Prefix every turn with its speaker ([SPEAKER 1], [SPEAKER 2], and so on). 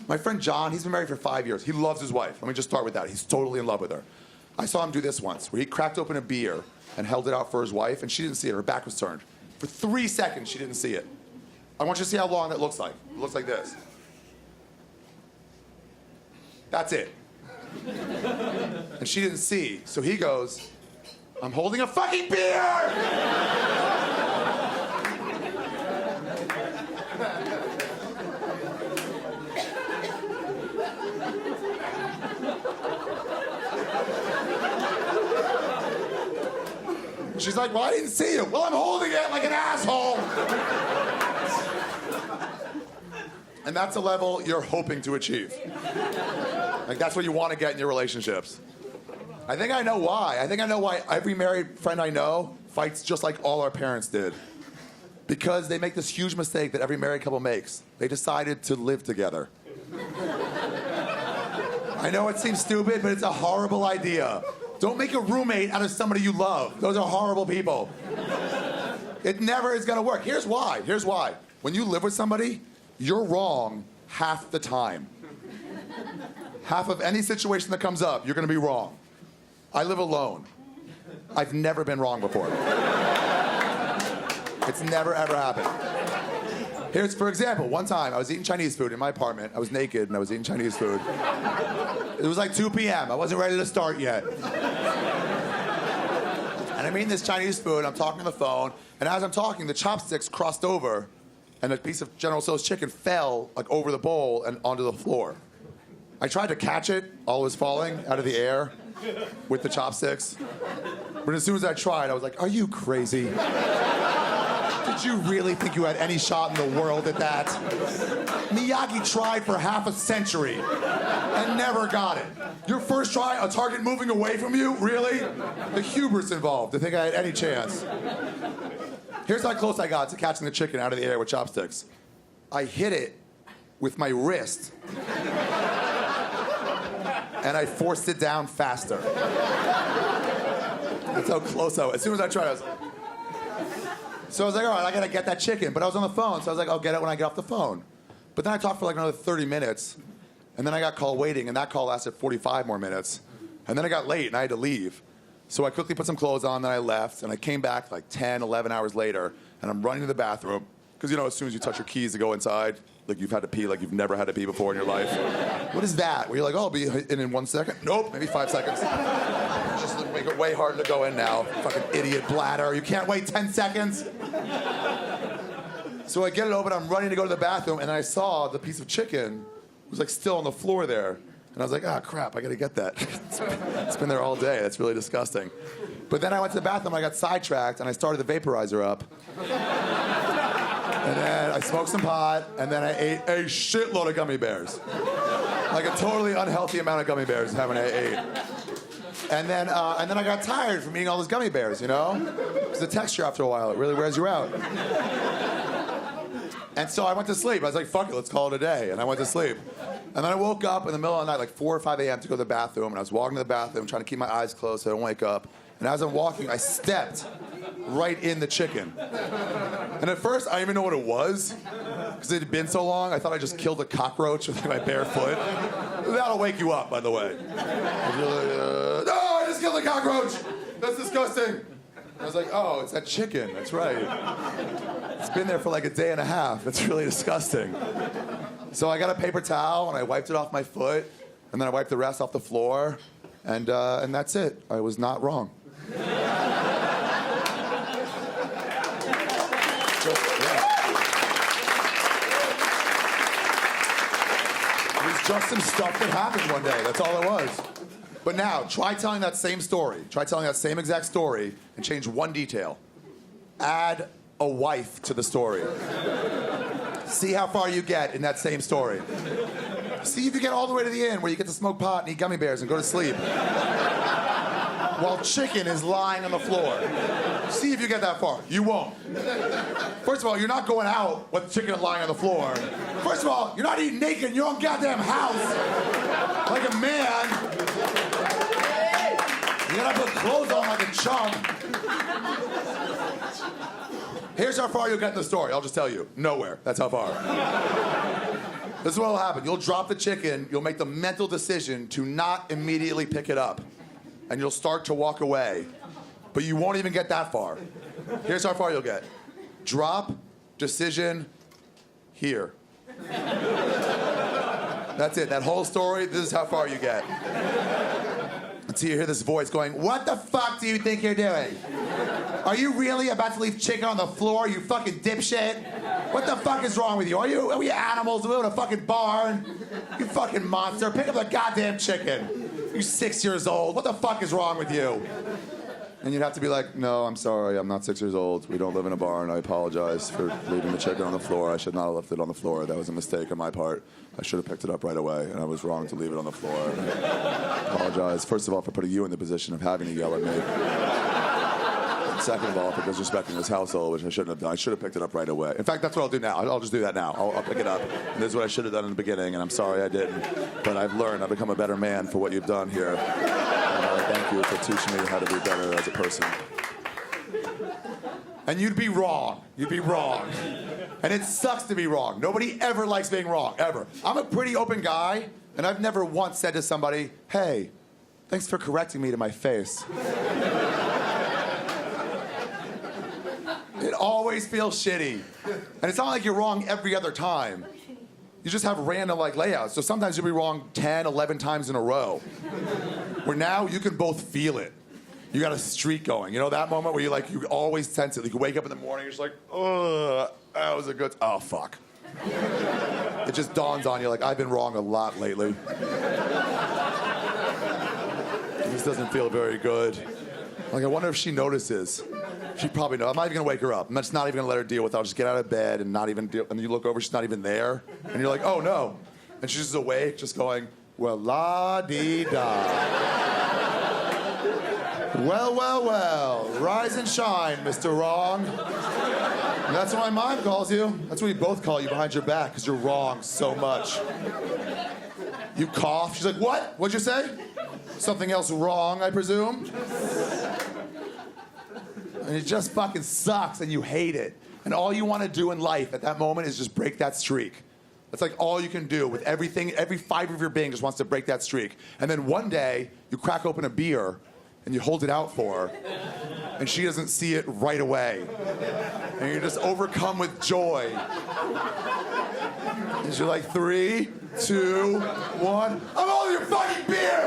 [SPEAKER 1] My friend John, he's been married for 5 years. He loves his wife. Let me just start with that. He's totally in love with her. I saw him do this once, where he cracked open a beer and held it out for his wife, and she didn't see it. Her back was turned. For 3 seconds, she didn't see it. I want you to see how long that looks like. It looks like this. That's it. And she didn't see, so he goes, I'm holding a fucking beer! She's like, well, I didn't see you. Well, I'm holding it like an asshole. And that's a level you're hoping to achieve. Like, that's what you want to get in your relationships. I think I know why. I think I know why every married friend I know fights just like all our parents did. Because they make this huge mistake that every married couple makes. They decided to live together. I know it seems stupid, but it's a horrible idea. Don't make a roommate out of somebody you love. Those are horrible people. It never is going to work. Here's why. Here's why. When you live with somebody, you're wrong half the time. Half of any situation that comes up, you're going to be wrong. I live alone. I've never been wrong before. It's never, ever happened. Here's, for example, one time I was eating Chinese food in my apartment. I was naked and I was eating Chinese food. It was like 2 p.m. I wasn't ready to start yet. And I'm eating this Chinese food, I'm talking on the phone, and as I'm talking, the chopsticks crossed over, and a piece of General Tso's chicken fell like over the bowl and onto the floor. I tried to catch it, all was falling out of the air with the chopsticks. But as soon as I tried, I was like, are you crazy? Did you really think you had any shot in the world at that? Miyagi tried for half a century and never got it. Your first try, a target moving away from you? Really? The hubris involved to think I had any chance. Here's how close I got to catching the chicken out of the air with chopsticks. I hit it with my wrist. And I forced it down faster. That's how close I was. As soon as I tried, I was like... So I was like, all right, I gotta get that chicken. But I was on the phone, so I was like, I'll get it when I get off the phone. But then I talked for like another 30 minutes, and then I got call waiting, and that call lasted 45 more minutes. And then I got late, and I had to leave. So I quickly put some clothes on, then I left, and I came back like 10, 11 hours later, and I'm running to the bathroom, because, you know, as soon as you touch your keys to go inside, like you've had to pee like you've never had to pee before in your life. What is that? Where you're like, oh, I'll be in 1 second? Nope, maybe 5 seconds. Just make it way harder to go in now. Fucking idiot bladder. You can't wait 10 seconds? So I get it open, I'm running to go to the bathroom, and I saw the piece of chicken was like still on the floor there. And I was like, ah, crap, I gotta get that. It's been there all day. That's really disgusting. But then I went to the bathroom, I got sidetracked, and I started the vaporizer up. And then I smoked some pot, and then I ate a shitload of gummy bears. Like a totally unhealthy amount of gummy bears having I ate. And then I got tired from eating all those gummy bears, you know? Because the texture after a while, it really wears you out. And so I went to sleep. I was like, fuck it, let's call it a day. And I went to sleep. And then I woke up in the middle of the night, like 4 or 5 a.m. to go to the bathroom. And I was walking to the bathroom, trying to keep my eyes closed so I don't wake up. And as I'm walking, I stepped right in the chicken. And at first, I didn't even know what it was, because it had been so long. I thought I just killed a cockroach with my bare foot. That'll wake you up, by the way. No, I just killed a cockroach. That's disgusting. I was like, oh, it's that chicken. That's right. It's been there for like a day and a half. That's really disgusting. So I got a paper towel, and I wiped it off my foot, and then I wiped the rest off the floor, and that's it. I was not wrong. Just some stuff that happened one day. That's all it was. But now, try telling that same story. Try telling that same exact story and change one detail. Add a wife to the story. See how far you get in that same story. See if you get all the way to the end where you get to smoke pot and eat gummy bears and go to sleep. While chicken is lying on the floor. See if you get that far. You won't. First of all, you're not going out with chicken lying on the floor. First of all, you're not eating naked in your own goddamn house like a man. You gotta put clothes on like a chump. Here's how far you'll get in the story. I'll just tell you. Nowhere. That's how far. This is what will happen. You'll drop the chicken, you'll make the mental decision to not immediately pick it up. And you'll start to walk away. But you won't even get that far. Here's how far you'll get. Drop, decision, here. That's it. That whole story, this is how far you get. Until you hear this voice going, what the fuck do you think you're doing? Are you really about to leave chicken on the floor, you fucking dipshit? What the fuck is wrong with you? Are we animals? Do we live in a fucking barn? You fucking monster. Pick up the goddamn chicken. You're 6 years old. What the fuck is wrong with you? And you'd have to be like, no, I'm sorry, I'm not 6 years old. We don't live in a barn. I apologize for leaving the chicken on the floor. I should not have left it on the floor. That was a mistake on my part. I should have picked it up right away, and I was wrong to leave it on the floor. I apologize, first of all, for putting you in the position of having to yell at me. And second of all, for disrespecting this household, which I shouldn't have done. I should have picked it up right away. In fact, that's what I'll do now. I'll just do that now. I'll pick it up. And this is what I should have done in the beginning, and I'm sorry I didn't. But I've learned. I've become a better man for what you've done here. And I thank you for teaching me how to be better as a person. And you'd be wrong. You'd be wrong. And it sucks to be wrong. Nobody ever likes being wrong, ever. I'm a pretty open guy, and I've never once said to somebody, hey, thanks for correcting me to my face. It always feels shitty. And it's not like you're wrong every other time. You just have random layouts. So sometimes you'll be wrong 10, 11 times in a row. Where now you can both feel it. You got a streak going. You know that moment where you always sense it. You wake up in the morning, you're just like, oh, that was a good, oh, fuck. It just dawns on you I've been wrong a lot lately. This doesn't feel very good. I wonder if she notices. She probably knows. I'm not even gonna wake her up. I'm just not even gonna let her deal with it. I'll just get out of bed and not even deal. And you look over, she's not even there. And you're like, oh no. And she's just awake, just going, well, la-dee-da. Well, well, well. Rise and shine, Mr. Wrong. And that's what my mom calls you. That's what we both call you behind your back, because you're wrong so much. You cough. She's like, what? What'd you say? Something else wrong, I presume? And it just fucking sucks, and you hate it. And all you want to do in life at that moment is just break that streak. That's all you can do with everything. Every fiber of your being just wants to break that streak. And then one day, you crack open a beer, and you hold it out for her, and she doesn't see it right away. And you're just overcome with joy. And you're like, 3, 2, 1, I'm holding your fucking beer!